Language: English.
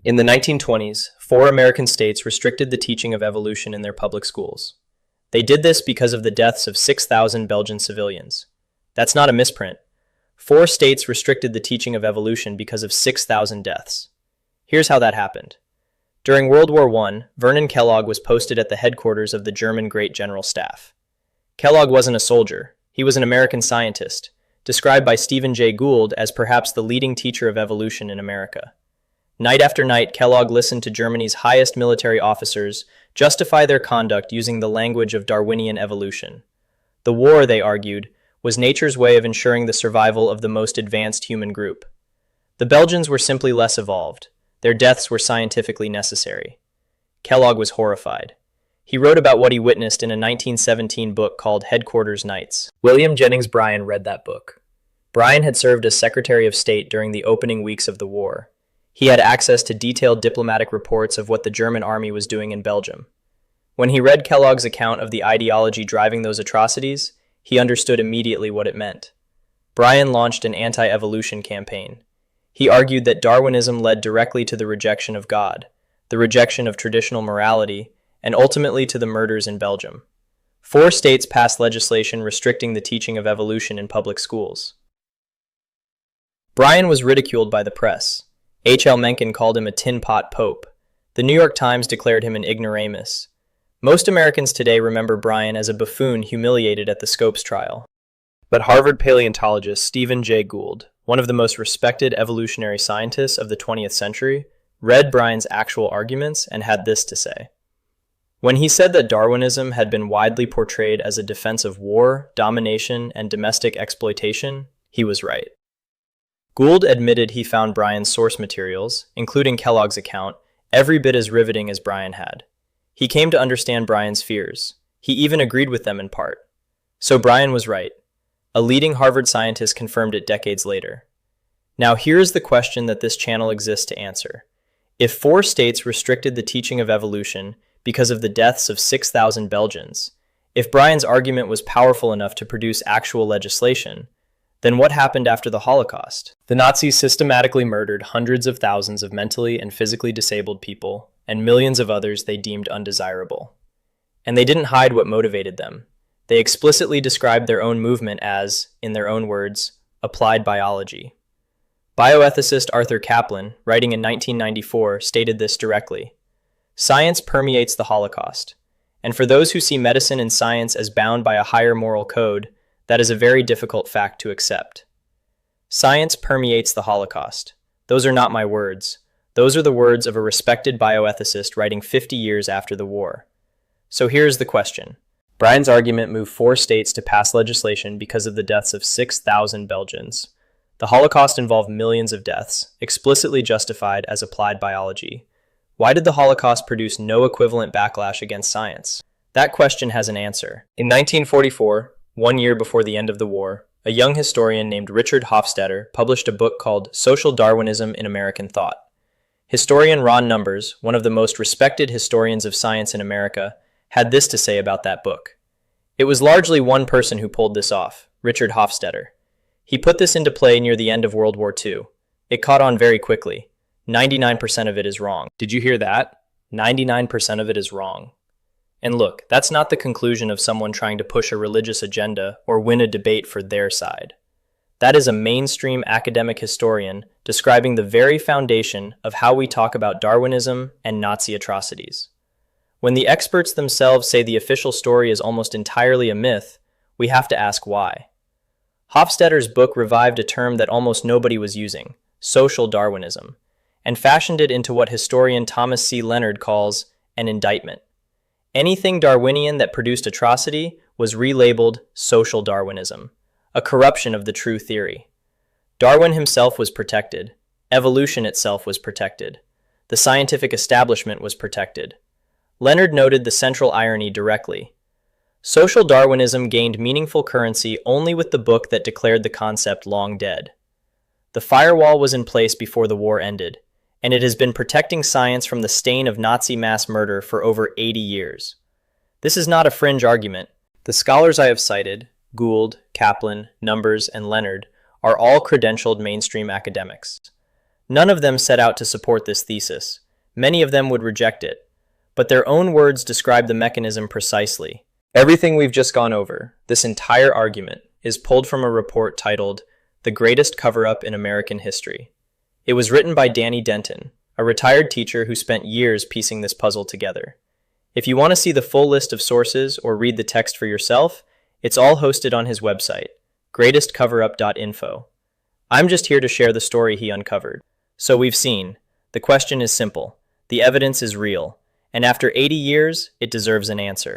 In the 1920s, 4 American states restricted the teaching of evolution in their public schools. They did this because of the deaths of 6,000 Belgian civilians. That's not a misprint. 4 states restricted the teaching of evolution because of 6,000 deaths. Here's how that happened. During World War I, Vernon Kellogg was posted at the headquarters of the German Great General Staff. Kellogg wasn't a soldier. He was an American scientist, described by Stephen Jay Gould as perhaps the leading teacher of evolution in America. Night after night, Kellogg listened to Germany's highest military officers justify their conduct using the language of Darwinian evolution. The war, they argued, was nature's way of ensuring the survival of the most advanced human group. The Belgians were simply less evolved. Their deaths were scientifically necessary. Kellogg was horrified. He wrote about what he witnessed in a 1917 book called Headquarters Nights. William Jennings Bryan read that book. Bryan had served as Secretary of State during the opening weeks of the war. He had access to detailed diplomatic reports of what the German army was doing in Belgium. When he read Kellogg's account of the ideology driving those atrocities, he understood immediately what it meant. Bryan launched an anti-evolution campaign. He argued that Darwinism led directly to the rejection of God, the rejection of traditional morality, and ultimately to the murders in Belgium. 4 states passed legislation restricting the teaching of evolution in public schools. Bryan was ridiculed by the press. H.L. Mencken called him a tin-pot pope. The New York Times declared him an ignoramus. Most Americans today remember Bryan as a buffoon humiliated at the Scopes trial. But Harvard paleontologist Stephen Jay Gould, one of the most respected evolutionary scientists of the 20th century, read Bryan's actual arguments and had this to say. When he said that Darwinism had been widely portrayed as a defense of war, domination, and domestic exploitation, he was right. Gould admitted he found Bryan's source materials, including Kellogg's account, every bit as riveting as Bryan had. He came to understand Bryan's fears. He even agreed with them in part. So Bryan was right. A leading Harvard scientist confirmed it decades later. Now here's the question that this channel exists to answer. If 4 states restricted the teaching of evolution because of the deaths of 6,000 Belgians, if Bryan's argument was powerful enough to produce actual legislation, then what happened after the Holocaust? The Nazis systematically murdered hundreds of thousands of mentally and physically disabled people, and millions of others they deemed undesirable. And they didn't hide what motivated them. They explicitly described their own movement as, in their own words, applied biology. Bioethicist Arthur Caplan, writing in 1994, stated this directly. Science permeates the Holocaust, and for those who see medicine and science as bound by a higher moral code, that is a very difficult fact to accept. Science permeates the Holocaust. Those are not my words. Those are the words of a respected bioethicist writing 50 years after the war. So here's the question. Bryan's argument moved 4 states to pass legislation because of the deaths of 6,000 Belgians. The Holocaust involved millions of deaths, explicitly justified as applied biology. Why did the Holocaust produce no equivalent backlash against science? That question has an answer. In 1944, 1 year before the end of the war, a young historian named Richard Hofstadter published a book called Social Darwinism in American Thought. Historian Ron Numbers, one of the most respected historians of science in America, had this to say about that book. It was largely one person who pulled this off, Richard Hofstadter. He put this into play near the end of World War II. It caught on very quickly. 99% of it is wrong. Did you hear that? 99% of it is wrong. And look, that's not the conclusion of someone trying to push a religious agenda or win a debate for their side. That is a mainstream academic historian describing the very foundation of how we talk about Darwinism and Nazi atrocities. When the experts themselves say the official story is almost entirely a myth, we have to ask why. Hofstadter's book revived a term that almost nobody was using, social Darwinism, and fashioned it into what historian Thomas C. Leonard calls an indictment. Anything Darwinian that produced atrocity was relabeled social Darwinism, a corruption of the true theory. Darwin himself was protected. Evolution itself was protected. The scientific establishment was protected. Leonard noted the central irony directly. Social Darwinism gained meaningful currency only with the book that declared the concept long dead. The firewall was in place before the war ended, and it has been protecting science from the stain of Nazi mass murder for over 80 years. This is not a fringe argument. The scholars I have cited, Gould, Caplan, Numbers, and Leonard, are all credentialed mainstream academics. None of them set out to support this thesis. Many of them would reject it. But their own words describe the mechanism precisely. Everything we've just gone over, this entire argument, is pulled from a report titled The Greatest Cover-Up in American History. It was written by Danny Denton, a retired teacher who spent years piecing this puzzle together. If you want to see the full list of sources or read the text for yourself, it's all hosted on his website, greatestcoverup.info. I'm just here to share the story he uncovered. So we've seen. The question is simple. The evidence is real. And after 80 years, it deserves an answer.